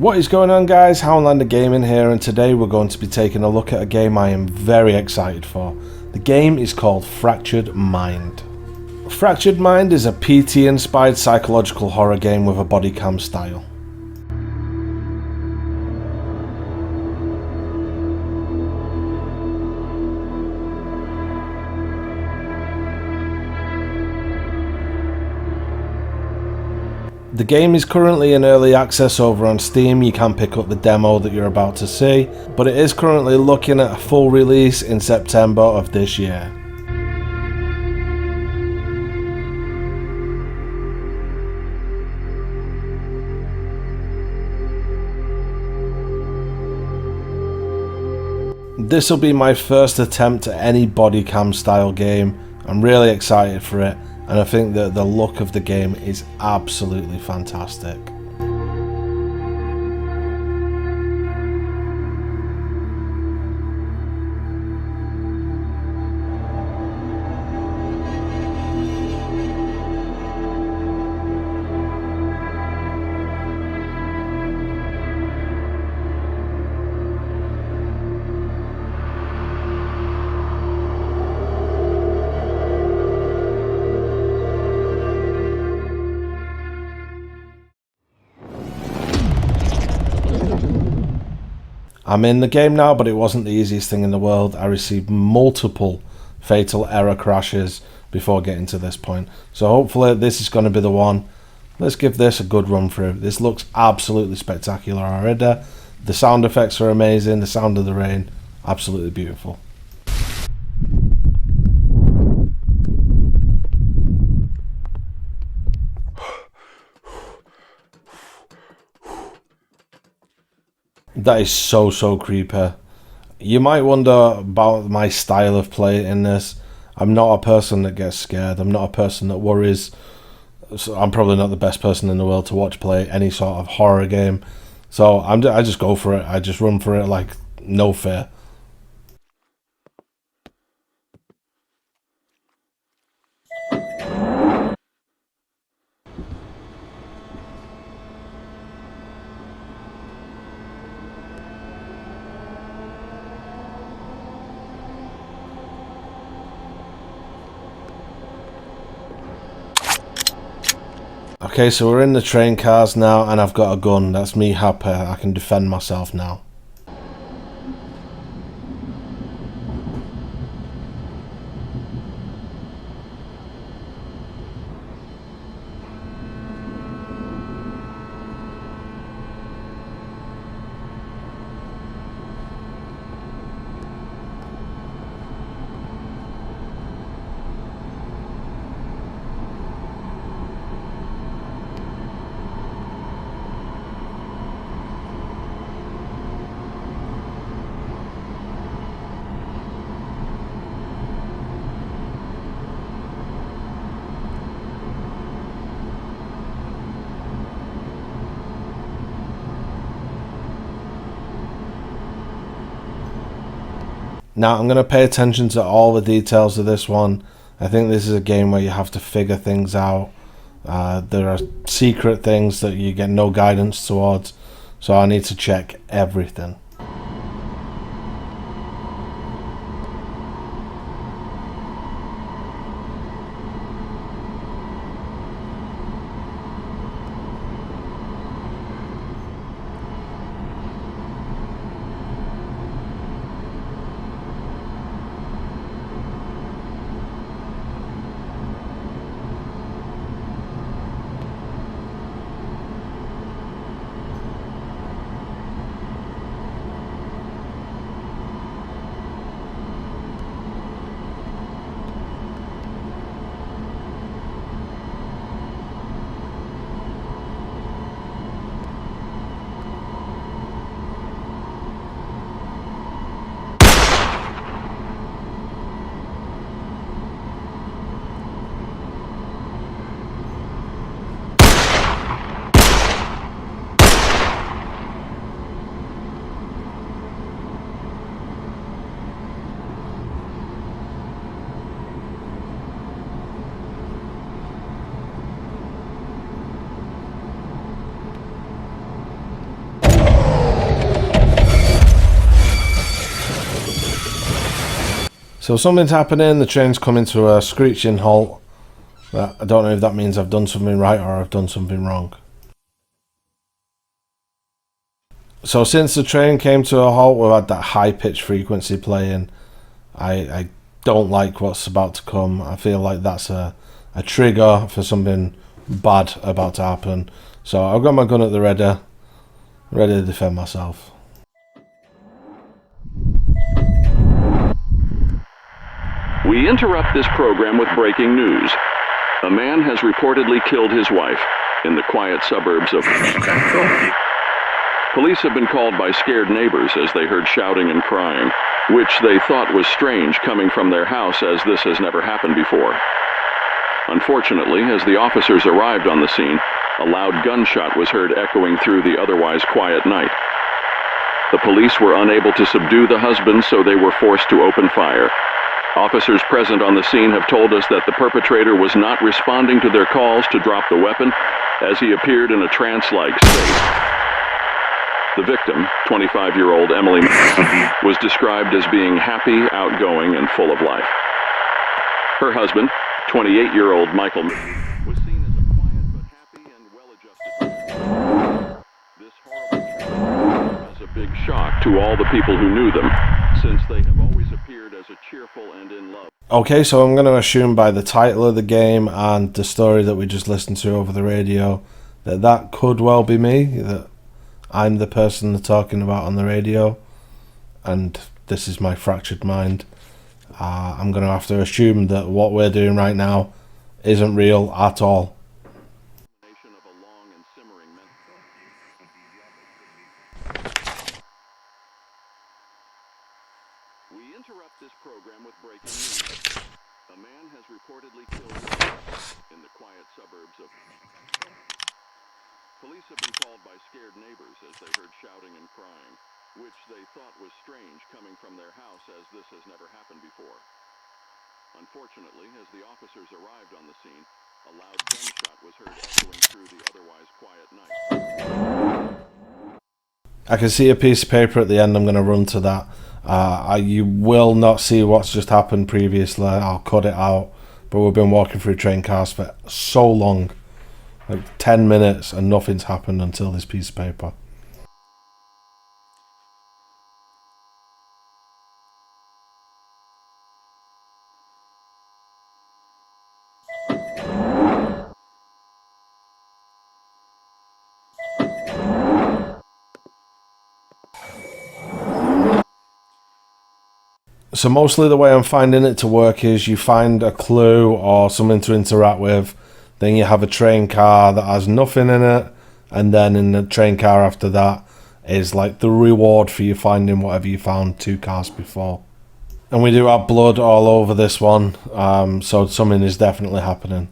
What is going on, guys? Houndlander Gaming here, and today we're going to be taking a look at a game I am very excited for. The game is called Fractured Mind. Fractured Mind is a PT inspired psychological horror game with a bodycam style. The game is currently in early access over on Steam. You can pick up the demo that you're about to see, but it is currently looking at a full release in September of this year. This will be my first attempt at any bodycam style game. I'm really excited for it, and I think that the look of the game is absolutely fantastic. I'm in the game now, but it wasn't the easiest thing in the world. I received multiple fatal error crashes before getting to this point. So hopefully this is going to be the one. Let's give this a good run through. This looks absolutely spectacular already. The sound effects are amazing. The sound of the rain, absolutely beautiful. That is so creepy. You might wonder about my style of play in this. I'm not a person that gets scared. I'm not a person that worries. So I'm probably not the best person in the world to watch play any sort of horror game. So I just go for it. I just run for it like no fear. Okay, so we're in the train cars now, and I've got a gun. That's me happy. I can defend myself now. Now I'm going to pay attention to all the details of this one. I think this is a game where you have to figure things out. There are secret things that you get no guidance towards, so I need to check everything. So something's happening, the train's coming to a screeching halt. I don't know if that means I've done something right or I've done something wrong. So since the train came to a halt, we've had that high-pitched frequency playing. I don't like what's about to come. I feel like that's a trigger for something bad about to happen. So I've got my gun at the ready to defend myself. We interrupt this program with breaking news. A man has reportedly killed his wife in the quiet suburbs of... Police have been called by scared neighbors as they heard shouting and crying, which they thought was strange coming from their house, as this has never happened before. Unfortunately, as the officers arrived on the scene, a loud gunshot was heard echoing through the otherwise quiet night. The police were unable to subdue the husband, so they were forced to open fire. Officers present on the scene have told us that the perpetrator was not responding to their calls to drop the weapon, as he appeared in a trance-like state. The victim, 25-year-old Emily, was described as being happy, outgoing, and full of life. Her husband, 28-year-old Michael, was seen as a quiet but happy and well-adjusted man. This horrible tragedy was a big shock to all the people who knew them, since they have always appeared as a cheerful and in love. Okay, so I'm going to assume by the title of the game and the story that we just listened to over the radio that could well be me, that I'm the person they're talking about on the radio, and this is my fractured mind. I'm going to have to assume that what we're doing right now isn't real at all. We interrupt this program with breaking news. A man has reportedly killed in the quiet suburbs of... Police have been called by scared neighbors as they heard shouting and crying, which they thought was strange coming from their house, as this has never happened before. Unfortunately, as the officers arrived on the scene, a loud gunshot was heard echoing through the otherwise quiet night. I can see a piece of paper at the end. I'm going to run to that. You will not see what's just happened previously. I'll cut it out. But we've been walking through train cars for so long, like 10 minutes, and nothing's happened until this piece of paper. So mostly the way I'm finding it to work is you find a clue or something to interact with, then you have a train car that has nothing in it, and then in the train car after that is like the reward for you finding whatever you found 2 cars before. And we do have blood all over this one, so something is definitely happening.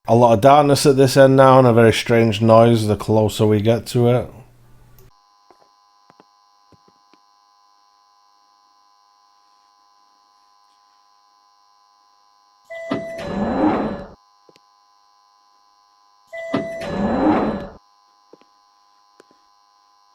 A lot of darkness at this end now, and a very strange noise the closer we get to it.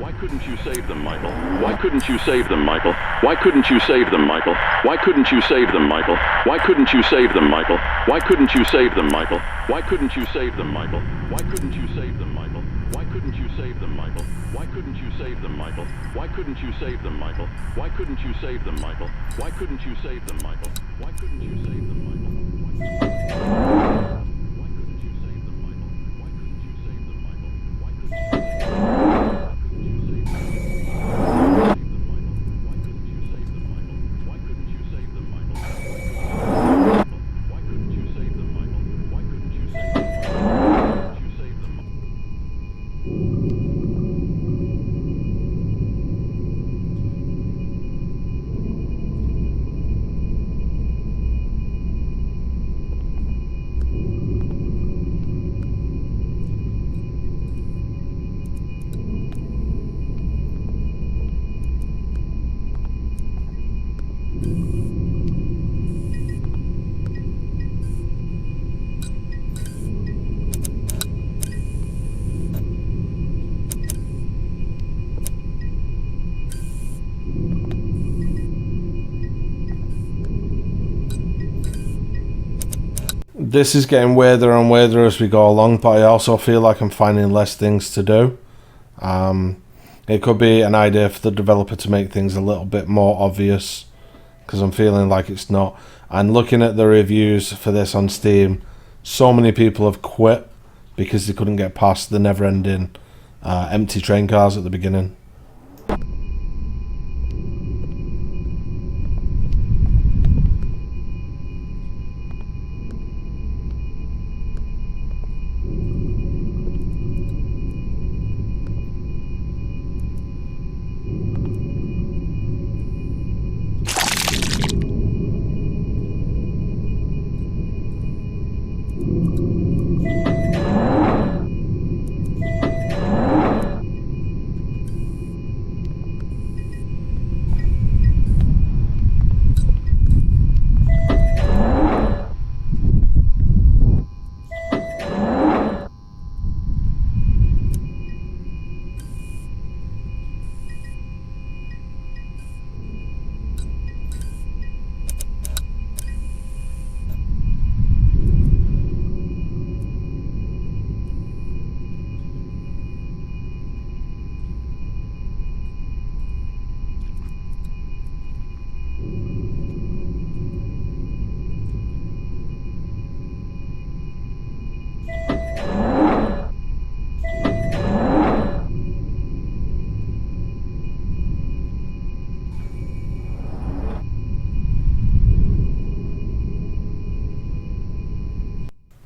Why couldn't you save them, Michael? Why couldn't you save them, Michael? Why couldn't you save them, Michael? Why couldn't you save them, Michael? Why couldn't you save them, Michael? Why couldn't you save them, Michael? Why couldn't you save them, Michael? Why couldn't you save them, Michael? Why couldn't you save them, Michael? Why couldn't you save them, Michael? Why couldn't you save them, Michael? Why couldn't you save them, Michael? Why couldn't you save them, Michael? Why couldn't you save them, Michael? Why couldn't you save them, Michael? Why couldn't you save them, Michael? Why couldn't you save them, Michael? This is getting weirder and weirder as we go along, but I also feel like I'm finding less things to do. It could be an idea for the developer to make things a little bit more obvious, because I'm feeling like it's not. And looking at the reviews for this on Steam, so many people have quit because they couldn't get past the never-ending empty train cars at the beginning.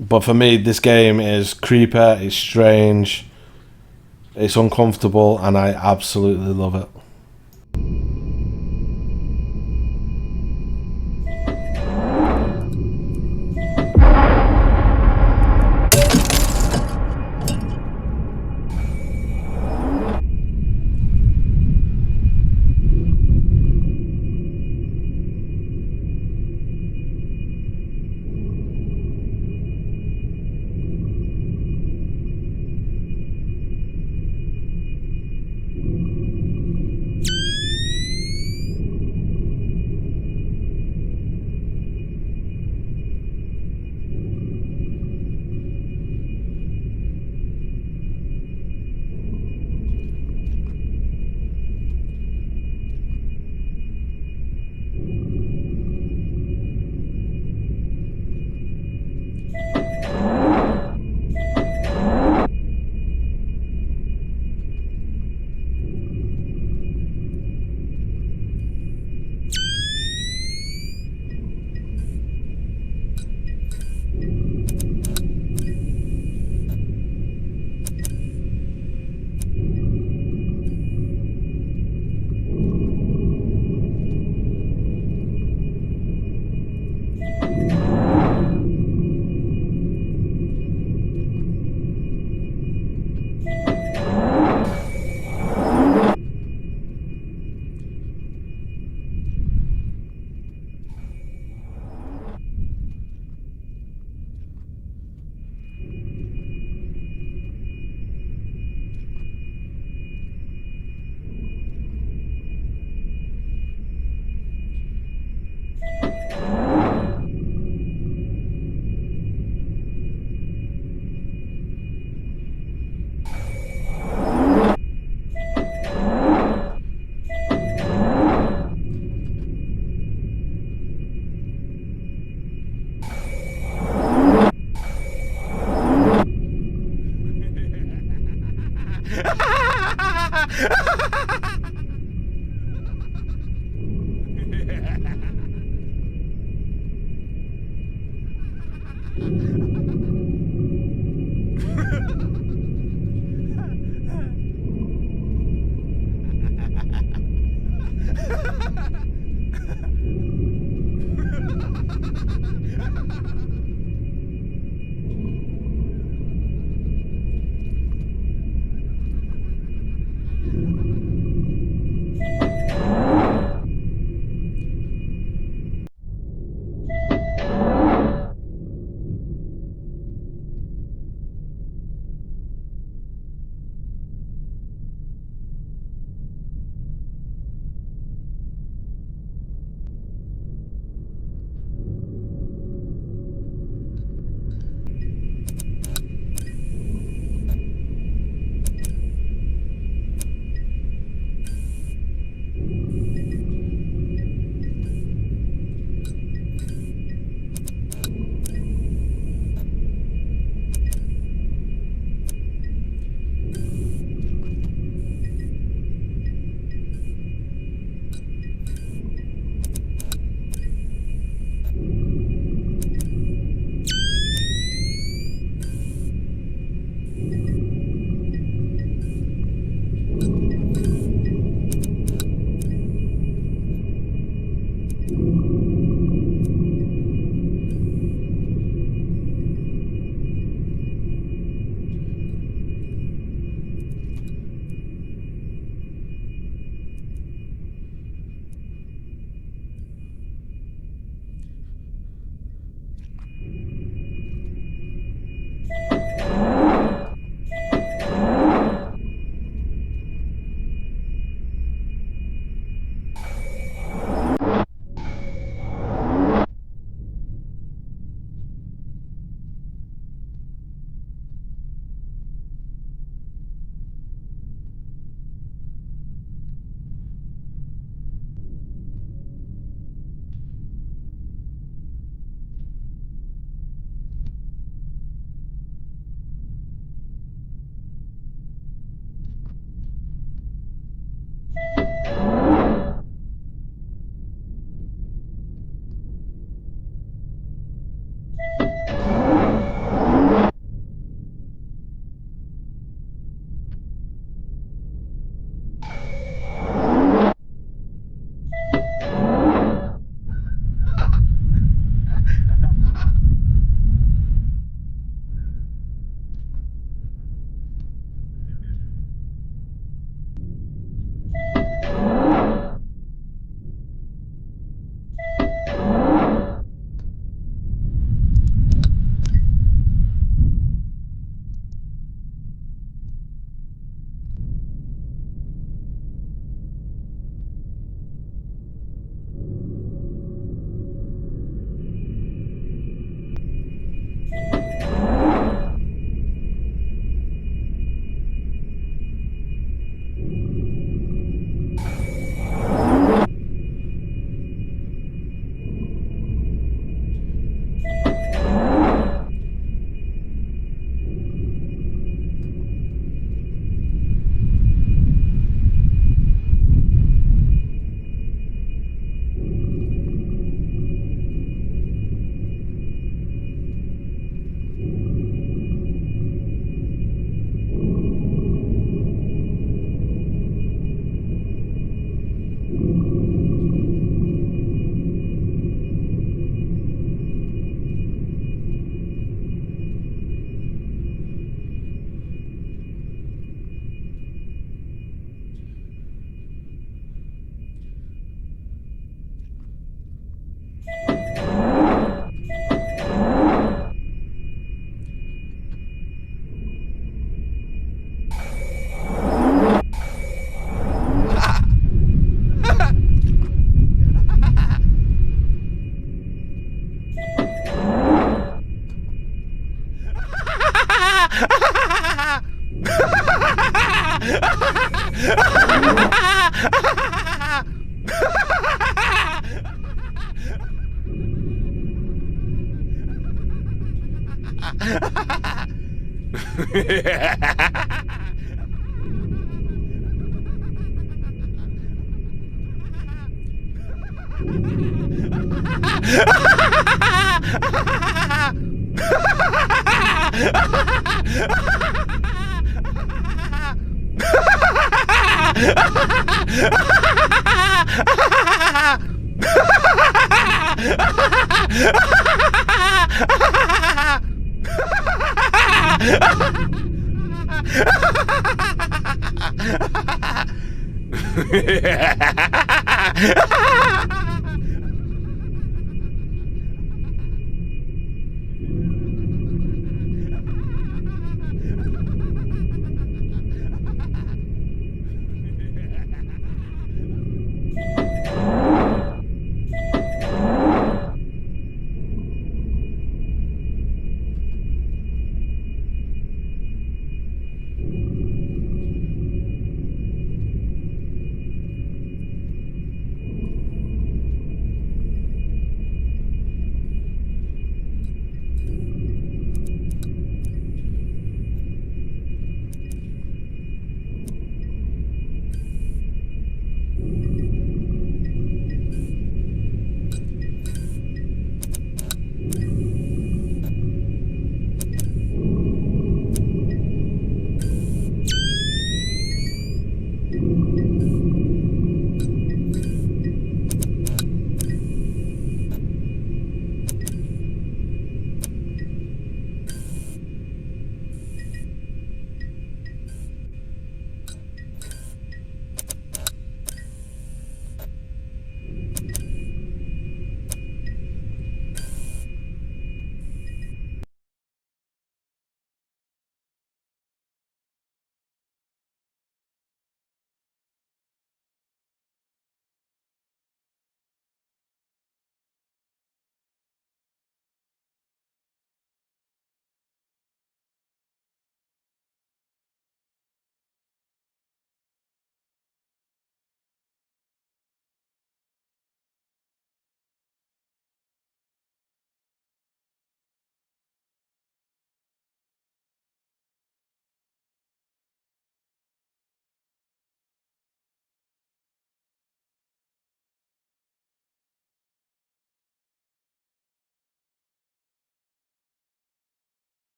But for me, this game is creepy, it's strange, it's uncomfortable, and I absolutely love it.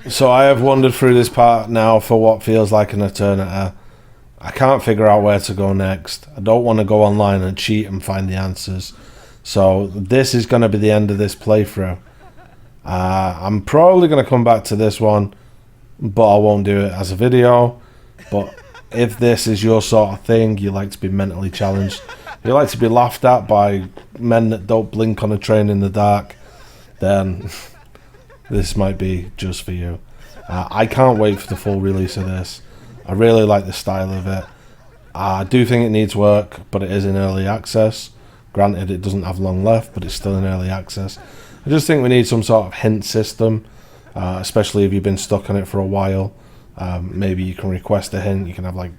So I have wandered through this part now for what feels like an eternity. I can't figure out where to go next. I don't want to go online and cheat and find the answers. So this is going to be the end of this playthrough. I'm probably going to come back to this one, but I won't do it as a video. But if this is your sort of thing, you like to be mentally challenged, you like to be laughed at by men that don't blink on a train in the dark, then this might be just for you. I can't wait for the full release of this. I really like the style of it. I do think it needs work, but it is in early access. Granted, it doesn't have long left, but it's still in early access. I just think we need some sort of hint system, especially if you've been stuck on it for a while. Maybe you can request a hint. You can have like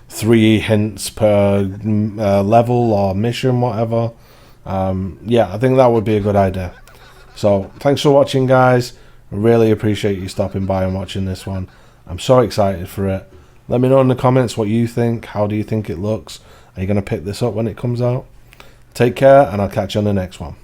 3 hints per level or mission, whatever. Yeah, I think that would be a good idea. So thanks for watching, guys. I really appreciate you stopping by and watching this one. I'm so excited for it. Let me know in the comments what you think. How do you think it looks? Are you going to pick this up when it comes out? Take care, and I'll catch you on the next one.